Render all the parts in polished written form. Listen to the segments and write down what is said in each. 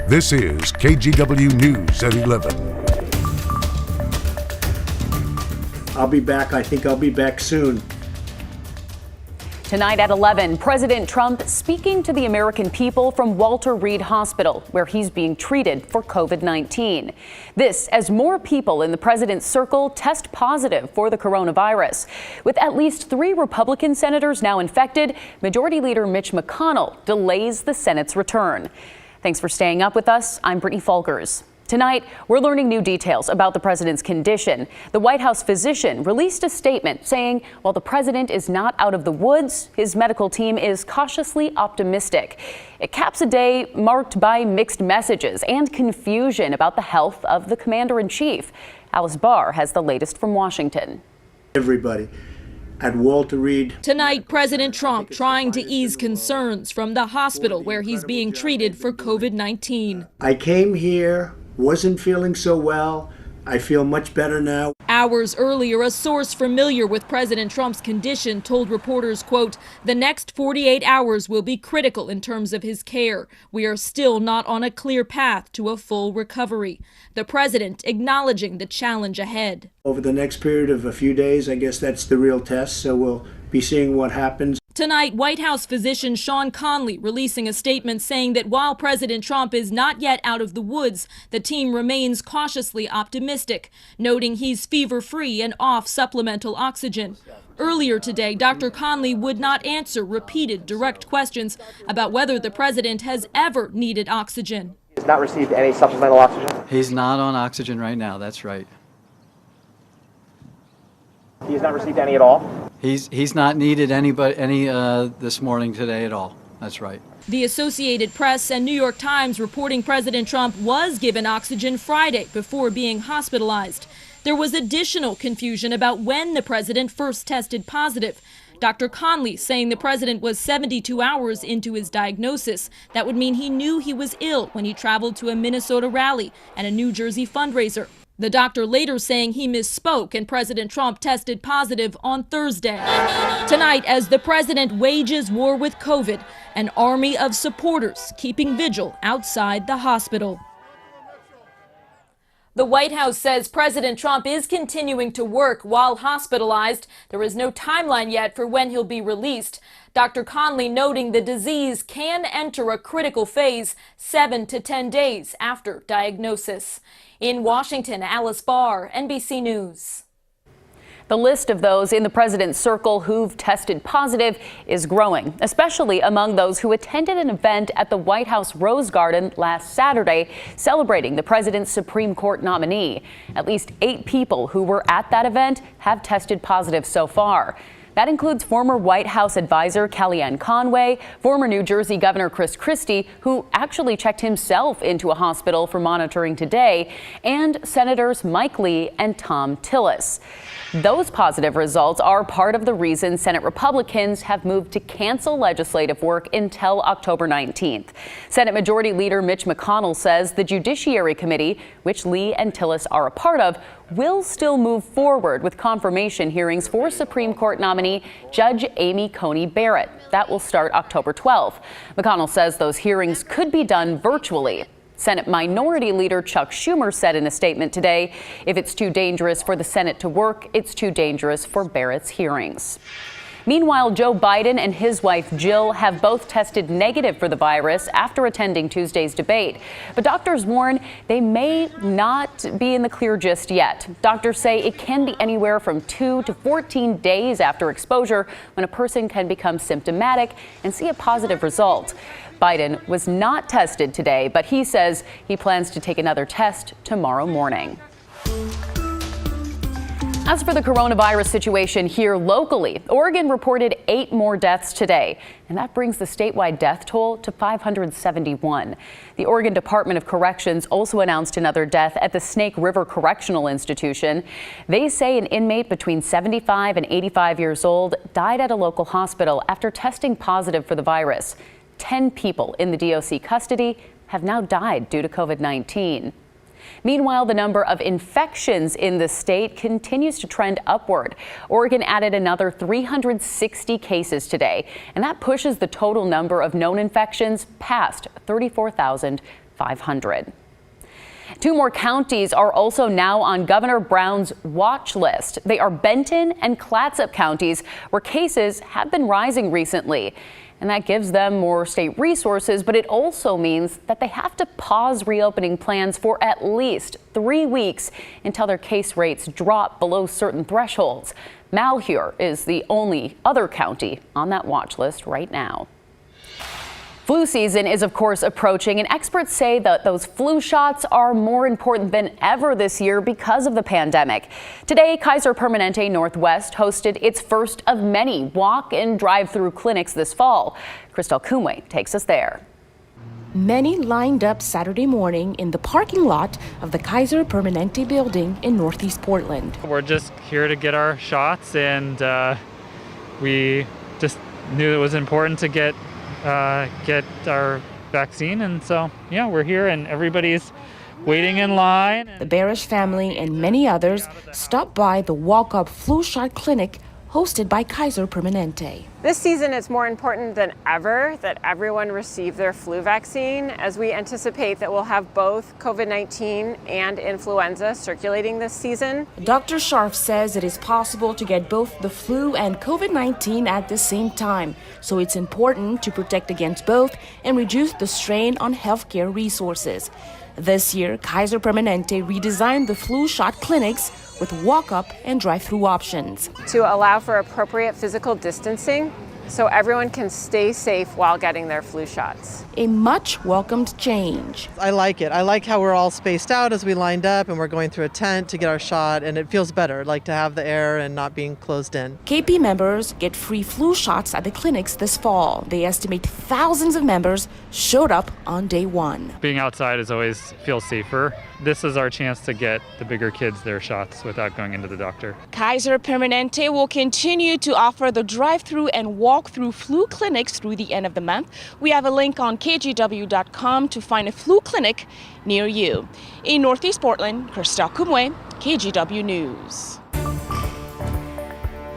This is KGW News at 11. I'll be back. I think I'll be back soon. Tonight at 11, President Trump speaking to the American people from Walter Reed Hospital, where he's being treated for COVID-19. This as more people in the president's circle test positive for the coronavirus. With at least 3 Republican senators now infected, Majority Leader Mitch McConnell delays the Senate's return. Thanks for staying up with us. I'm Brittany Folkers. Tonight, we're learning new details about the president's condition. The White House physician released a statement saying while the president is not out of the woods, his medical team is cautiously optimistic. It caps a day marked by mixed messages and confusion about the health of the commander-in-chief. Alice Barr has the latest from Washington. Everybody at Walter Reed. Tonight, President Trump trying to ease concerns from the hospital where he's being treated for COVID-19. I came here, wasn't feeling so well. I feel much better now. Hours earlier, a source familiar with President Trump's condition told reporters, quote, "The next 48 hours will be critical in terms of his care. We are still not on a clear path to a full recovery." The president acknowledging the challenge ahead. Over the next period of a few days, I guess that's the real test, so we'll be seeing what happens. Tonight, White House physician Sean Conley releasing a statement saying that while President Trump is not yet out of the woods, the team remains cautiously optimistic, noting he's fever-free and off supplemental oxygen. Earlier today, Dr. Conley would not answer repeated direct questions about whether the president has ever needed oxygen. He's not received any supplemental oxygen? He's not on oxygen right now, that's right. He has not received any at all? He's not needed any this morning today at all. That's right. The Associated Press and New York Times reporting President Trump was given oxygen Friday before being hospitalized. There was additional confusion about when the president first tested positive. Dr. Conley saying the president was 72 hours into his diagnosis. That would mean he knew he was ill when he traveled to a Minnesota rally and a New Jersey fundraiser. The doctor later saying he misspoke and President Trump tested positive on Thursday. Tonight, as the president wages war with COVID, an army of supporters keeping vigil outside the hospital. The White House says President Trump is continuing to work while hospitalized. There is no timeline yet for when he'll be released. Dr. Conley noting the disease can enter a critical phase 7 to 10 days after diagnosis. In Washington, Alice Barr, NBC News. The list of those in the president's circle who've tested positive is growing, especially among those who attended an event at the White House Rose Garden last Saturday celebrating the president's Supreme Court nominee. At least 8 people who were at that event have tested positive so far. That includes former White House advisor Kellyanne Conway, former New Jersey Governor Chris Christie, who actually checked himself into a hospital for monitoring today, and Senators Mike Lee and Thom Tillis. Those positive results are part of the reason Senate Republicans have moved to cancel legislative work until October 19th. Senate Majority Leader Mitch McConnell says the Judiciary Committee, which Lee and Tillis are a part of, will still move forward with confirmation hearings for Supreme Court nominee Judge Amy Coney Barrett. That will start October 12th. McConnell says those hearings could be done virtually. Senate Minority Leader Chuck Schumer said in a statement today, if it's too dangerous for the Senate to work, it's too dangerous for Barrett's hearings. Meanwhile, Joe Biden and his wife Jill have both tested negative for the virus after attending Tuesday's debate. But doctors warn they may not be in the clear just yet. Doctors say it can be anywhere from 2 to 14 days after exposure when a person can become symptomatic and see a positive result. Biden was not tested today, but he says he plans to take another test tomorrow morning. As for the coronavirus situation here locally, Oregon reported 8 more deaths today, and that brings the statewide death toll to 571. The Oregon Department of Corrections also announced another death at the Snake River Correctional Institution. They say an inmate between 75 and 85 years old died at a local hospital after testing positive for the virus. 10 people in the DOC custody have now died due to COVID-19. Meanwhile, the number of infections in the state continues to trend upward. Oregon added another 360 cases today, and that pushes the total number of known infections past 34,500. 2 more counties are also now on Governor Brown's watch list. They are Benton and Clatsop counties, where cases have been rising recently. And that gives them more state resources, but it also means that they have to pause reopening plans for at least 3 weeks until their case rates drop below certain thresholds. Malheur is the only other county on that watch list right now. Flu season is, of course, approaching, and experts say that those flu shots are more important than ever this year because of the pandemic. Today, Kaiser Permanente Northwest hosted its first of many walk and drive-through clinics this fall. Christelle Kumwe takes us there. Many lined up Saturday morning in the parking lot of the Kaiser Permanente building in Northeast Portland. We're just here to get our shots, and we just knew it was important to get our vaccine, and so yeah, we're here and everybody's waiting in line. The Barish family and many others stopped by the walk-up flu shot clinic hosted by Kaiser Permanente. This season, it's more important than ever that everyone receive their flu vaccine, as we anticipate that we'll have both COVID-19 and influenza circulating this season. Dr. Scharf says it is possible to get both the flu and COVID-19 at the same time, so it's important to protect against both and reduce the strain on healthcare resources. This year, Kaiser Permanente redesigned the flu shot clinics with walk-up and drive-through options to allow for appropriate physical distancing so everyone can stay safe while getting their flu shots. A much welcomed change. I like it. I like how we're all spaced out as we lined up and we're going through a tent to get our shot, and it feels better, like to have the air and not being closed in. KP members get free flu shots at the clinics this fall. They estimate thousands of members showed up on day one. Being outside is always feels safer. This is our chance to get the bigger kids their shots without going into the doctor. Kaiser Permanente will continue to offer the drive-through and walk-through flu clinics through the end of the month. We have a link on kgw.com to find a flu clinic near you. In Northeast Portland, Christelle Kumwe, KGW News.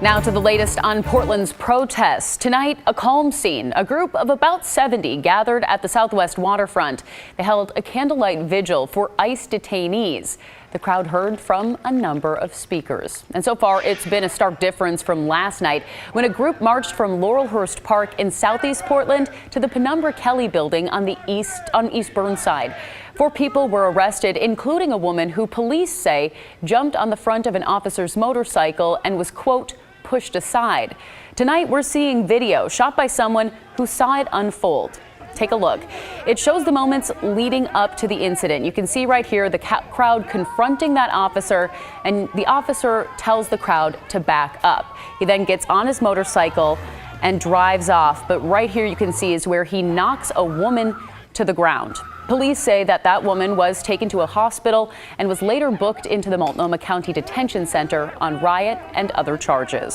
Now to the latest on Portland's protests. Tonight, a calm scene. A group of about 70 gathered at the Southwest waterfront. They held a candlelight vigil for ICE detainees. The crowd heard from a number of speakers. And so far, it's been a stark difference from last night when a group marched from Laurelhurst Park in Southeast Portland to the Penumbra Kelly building on East Burnside. 4 people were arrested, including a woman who police say jumped on the front of an officer's motorcycle and was, quote, pushed aside. Tonight, we're seeing video shot by someone who saw it unfold. Take a look. It shows the moments leading up to the incident. You can see right here the crowd confronting that officer, and the officer tells the crowd to back up. He then gets on his motorcycle and drives off. But right here you can see is where he knocks a woman to the ground. Police say that that woman was taken to a hospital and was later booked into the Multnomah County Detention Center on riot and other charges.